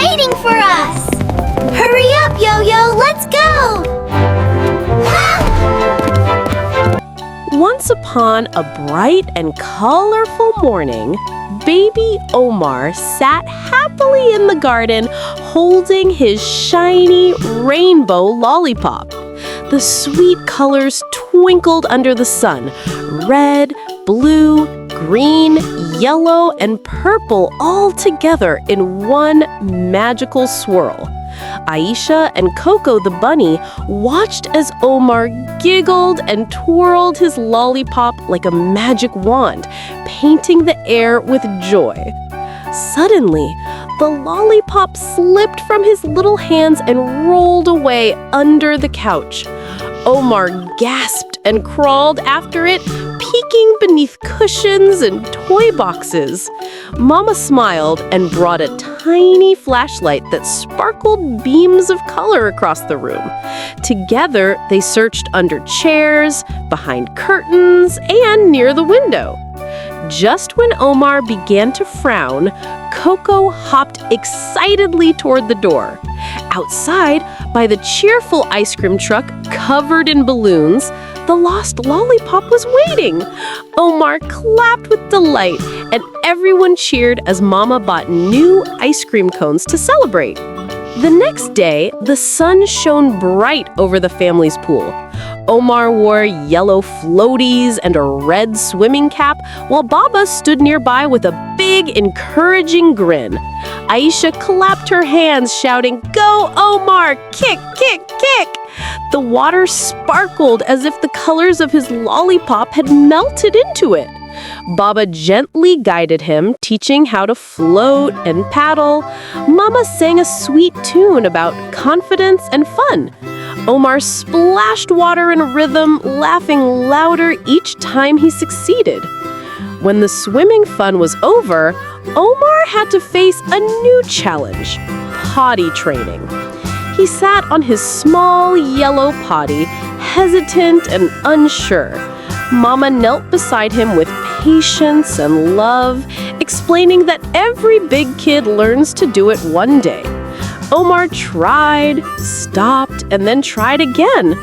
waiting for us! Hurry up, Yo-Yo, let's go! Once upon a bright and colorful morning, baby Omar sat happily in the garden holding his shiny rainbow lollipop. The sweet colors twinkled under the sun, red, blue, green, yellow, and purple all together in one magical swirl. Aisha and Coco the bunny watched as Omar giggled and twirled his lollipop like a magic wand, painting the air with joy. Suddenly, the lollipop slipped from his little hands and rolled away under the couch. Omar gasped and crawled after it, peeking beneath cushions and toy boxes. Mama smiled and brought a tiny flashlight that sparkled beams of color across the room. Together, they searched under chairs, behind curtains, and near the window. Just when Omar began to frown, Coco hopped excitedly toward the door. Outside, by the cheerful ice cream truck covered in balloons, the lost lollipop was waiting. Omar clapped with delight, and everyone cheered as Mama bought new ice cream cones to celebrate. The next day, the sun shone bright over the family's pool. Omar wore yellow floaties and a red swimming cap, while Baba stood nearby with a big, encouraging grin. Aisha clapped her hands, shouting, "Go, Omar! Kick, kick, kick!" The water sparkled as if the colors of his lollipop had melted into it. Baba gently guided him, teaching how to float and paddle. Mama sang a sweet tune about confidence and fun. Omar splashed water in rhythm, laughing louder each time he succeeded. When the swimming fun was over, Omar had to face a new challenge: potty training. He sat on his small yellow potty, hesitant and unsure. Mama knelt beside him with patience and love, explaining that every big kid learns to do it one day. Omar tried, stopped, and then tried again.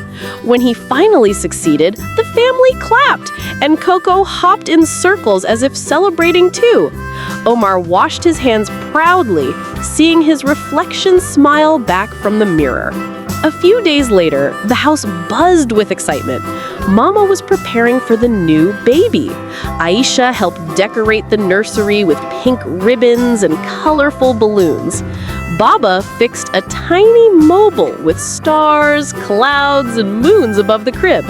When he finally succeeded, the family clapped, and Coco hopped in circles as if celebrating too. Omar washed his hands proudly, seeing his reflection smile back from the mirror. A few days later, the house buzzed with excitement. Mama was preparing for the new baby. Aisha helped decorate the nursery with pink ribbons and colorful balloons. Baba fixed a tiny mobile with stars, clouds, and moons above the crib.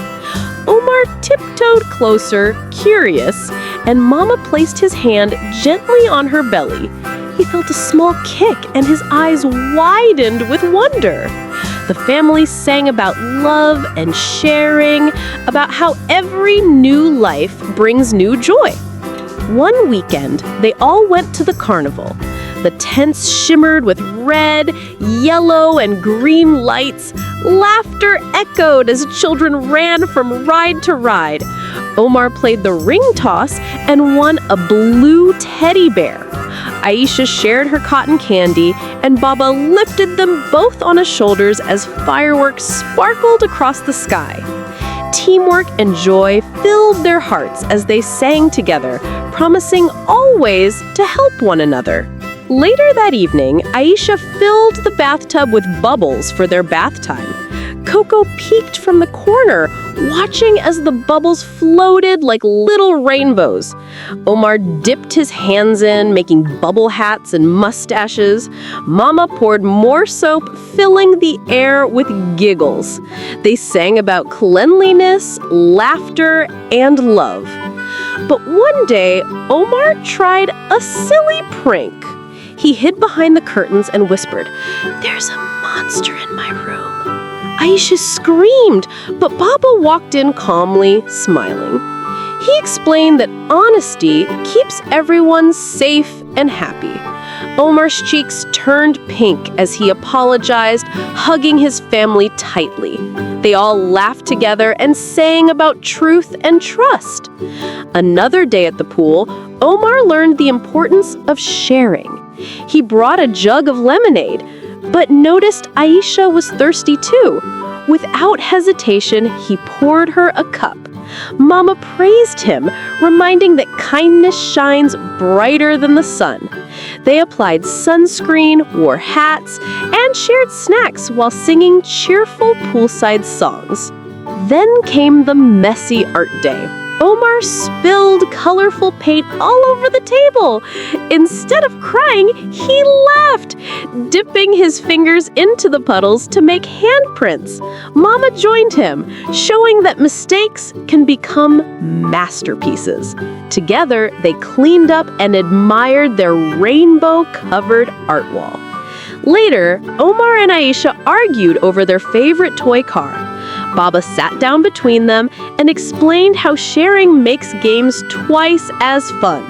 Omar tiptoed closer, curious, and Mama placed his hand gently on her belly. He felt a small kick and his eyes widened with wonder. The family sang about love and sharing, about how every new life brings new joy. One weekend, they all went to the carnival. The tents shimmered with red, yellow, and green lights. Laughter echoed as children ran from ride to ride. Omar played the ring toss and won a blue teddy bear. Aisha shared her cotton candy, and Baba lifted them both on his shoulders as fireworks sparkled across the sky. Teamwork and joy filled their hearts as they sang together, promising always to help one another. Later that evening, Aisha filled the bathtub with bubbles for their bath time. Coco peeked from the corner, watching as the bubbles floated like little rainbows. Omar dipped his hands in, making bubble hats and mustaches. Mama poured more soap, filling the air with giggles. They sang about cleanliness, laughter, and love. But one day, Omar tried a silly prank. He hid behind the curtains and whispered, "There's a monster in my room." Aisha screamed, but Baba walked in calmly, smiling. He explained that honesty keeps everyone safe and happy. Omar's cheeks turned pink as he apologized, hugging his family tightly. They all laughed together and sang about truth and trust. Another day at the pool, Omar learned the importance of sharing. He brought a jug of lemonade, but noticed Aisha was thirsty too. Without hesitation, he poured her a cup. Mama praised him, reminding that kindness shines brighter than the sun. They applied sunscreen, wore hats, and shared snacks while singing cheerful poolside songs. Then came the messy art day. Omar spilled colorful paint all over the table. Instead of crying, he laughed, dipping his fingers into the puddles to make handprints. Mama joined him, showing that mistakes can become masterpieces. Together, they cleaned up and admired their rainbow-covered art wall. Later, Omar and Aisha argued over their favorite toy car. Baba sat down between them and explained how sharing makes games twice as fun.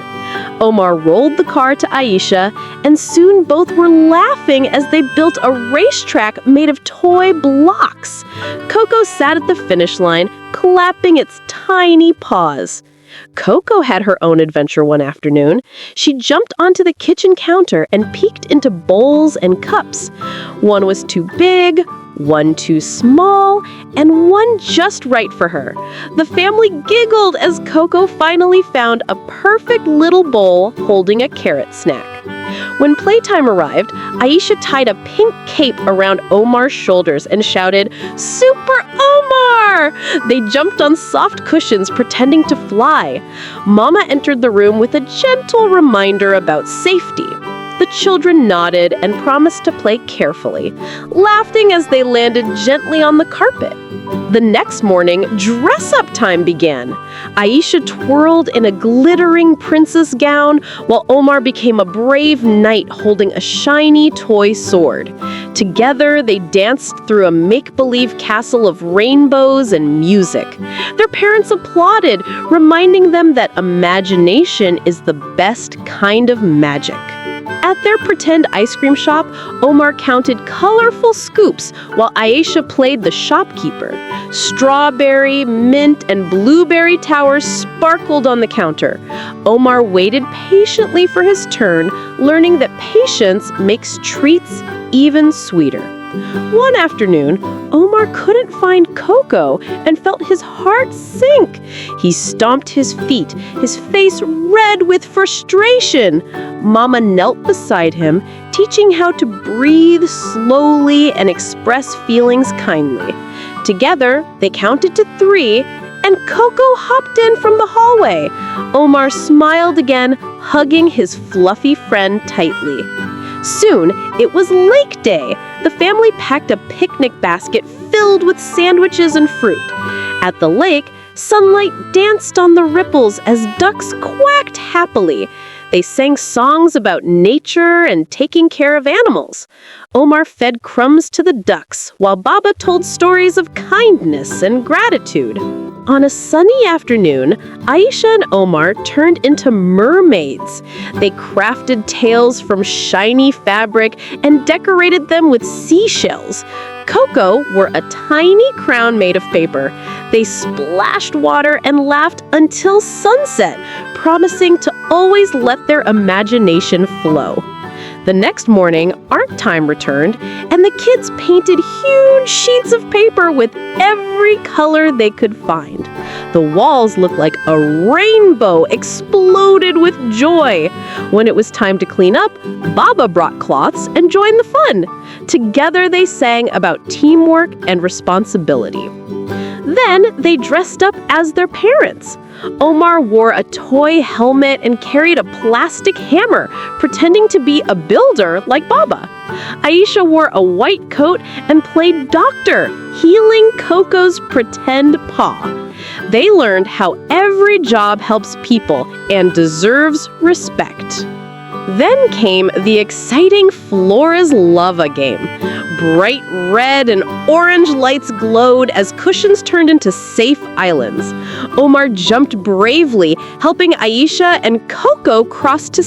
Omar rolled the car to Aisha, and soon both were laughing as they built a racetrack made of toy blocks. Coco sat at the finish line, clapping its tiny paws. Coco had her own adventure one afternoon. She jumped onto the kitchen counter and peeked into bowls and cups. One was too big, one too small, and one just right for her. The family giggled as Coco finally found a perfect little bowl holding a carrot snack. When playtime arrived, Aisha tied a pink cape around Omar's shoulders and shouted, "Super Omar!" They jumped on soft cushions pretending to fly. Mama entered the room with a gentle reminder about safety. The children nodded and promised to play carefully, laughing as they landed gently on the carpet. The next morning, dress-up time began. Aisha twirled in a glittering princess gown, while Omar became a brave knight holding a shiny toy sword. Together, they danced through a make-believe castle of rainbows and music. Their parents applauded, reminding them that imagination is the best kind of magic. At their pretend ice cream shop, Omar counted colorful scoops while Aisha played the shopkeeper. Strawberry, mint, and blueberry towers sparkled on the counter. Omar waited patiently for his turn, learning that patience makes treats even sweeter. One afternoon, Omar couldn't find Coco and felt his heart sink. He stomped his feet, his face red with frustration. Mama knelt beside him, teaching how to breathe slowly and express feelings kindly. Together, they counted to 3, and Coco hopped in from the hallway. Omar smiled again, hugging his fluffy friend tightly. Soon, it was lake day. The family packed a picnic basket filled with sandwiches and fruit. At the lake, sunlight danced on the ripples as ducks quacked happily. They sang songs about nature and taking care of animals. Omar fed crumbs to the ducks, while Baba told stories of kindness and gratitude. On a sunny afternoon, Aisha and Omar turned into mermaids. They crafted tails from shiny fabric and decorated them with seashells. Coco wore a tiny crown made of paper. They splashed water and laughed until sunset, promising to always let their imagination flow. The next morning, art time returned, and the kids painted huge sheets of paper with every color they could find. The walls looked like a rainbow exploded with joy. When it was time to clean up, Baba brought cloths and joined the fun. Together they sang about teamwork and responsibility. Then they dressed up as their parents. Omar wore a toy helmet and carried a plastic hammer, pretending to be a builder like Baba. Aisha wore a white coat and played doctor, healing Coco's pretend paw. They learned how every job helps people and deserves respect. Then came the exciting Flora's Lava game. Bright red and orange lights glowed as cushions turned into safe islands. Omar jumped bravely, helping Aisha and Coco cross to